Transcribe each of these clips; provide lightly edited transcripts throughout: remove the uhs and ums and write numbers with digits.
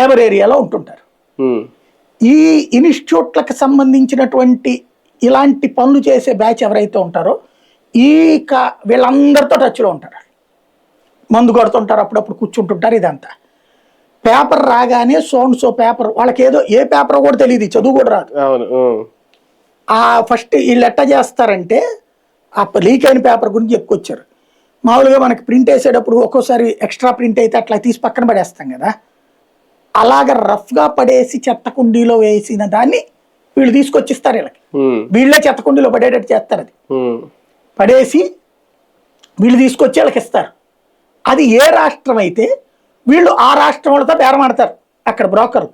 Labour ఏరియాలో ఉంటుంటారు. ఈ ఇన్స్టిట్యూట్లకు సంబంధించినటువంటి ఇలాంటి పనులు చేసే బ్యాచ్ ఎవరైతే ఉంటారో వీళ్ళందరితో టచ్లో ఉంటారు. మందు కొడుతుంటారు, అప్పుడప్పుడు కూర్చుంటుంటారు. ఇదంతా పేపర్ రాగానే సో పేపర్, వాళ్ళకి ఏదో ఏ పేపర్ కూడా తెలియదు, చదువు కూడా రాదు. ఫస్ట్ వీళ్ళు ఎట్ట చేస్తారంటే ఆ లీక్ అయిన పేపర్ గురించి చెప్పుకొచ్చారు. మామూలుగా మనకి ప్రింట్ వేసేటప్పుడు ఒక్కోసారి ఎక్స్ట్రా ప్రింట్ అయితే అట్లా తీసి పక్కన పడేస్తాం కదా, అలాగ రఫ్గా పడేసి చెత్త కుండీలో వేసిన దాన్ని వీళ్ళు తీసుకొచ్చిస్తారు. వీళ్ళే చెత్త కుండీలో పడేటట్టు చేస్తారు. అది పడేసి వీళ్ళు తీసుకొచ్చి వీళ్ళకి ఇస్తారు. అది ఏ రాష్ట్రం అయితే వీళ్ళు ఆ రాష్ట్రం వాళ్ళతో బేరమాడతారు అక్కడ బ్రోకర్లు.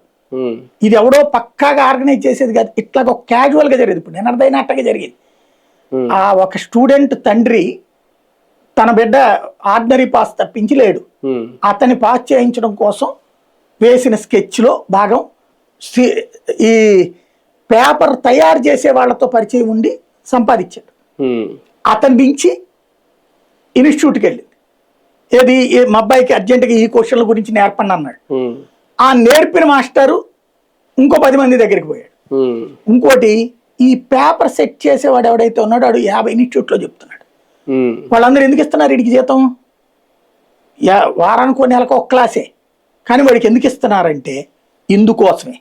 ఇది ఎవడో పక్కాగా ఆర్గనైజ్ చేసేది కాదు, ఇట్లాగ ఒక క్యాజువల్గా జరిగేది. ఇప్పుడు నిన్నదైనా అట్టగా జరిగేది. ఒక స్టూడెంట్ తండ్రి తన బిడ్డ ఆర్డినరీ పాస్ తప్పించి లేడు, అతన్ని పాస్ చేయించడం కోసం వేసిన స్కెచ్లో భాగం ఈ పేపర్ తయారు చేసే వాళ్ళతో పరిచయం ఉండి సంపాదించాడు. అతని నుంచి ఇన్స్టిట్యూట్కి వెళ్ళింది. ఏది మా అబ్బాయికి అర్జెంటుగా ఈ క్వశ్చన్ల గురించి నేర్పండి అన్నాడు. ఆ నేర్పిన మాస్టరు ఇంకో 10 మంది దగ్గరికి పోయాడు. ఇంకోటి ఈ పేపర్ సెట్ చేసేవాడు ఎవడైతే ఉన్నాడో వాడు 50 ఇన్స్టిట్యూట్లో చెప్తున్నాడు. వాళ్ళందరూ ఎందుకు ఇస్తున్నారు వీడికి జీతం? వారానికి నెలకు ఒక క్లాసే, కానీ వాడికి ఎందుకు ఇస్తున్నారంటే ఇందుకోసమే.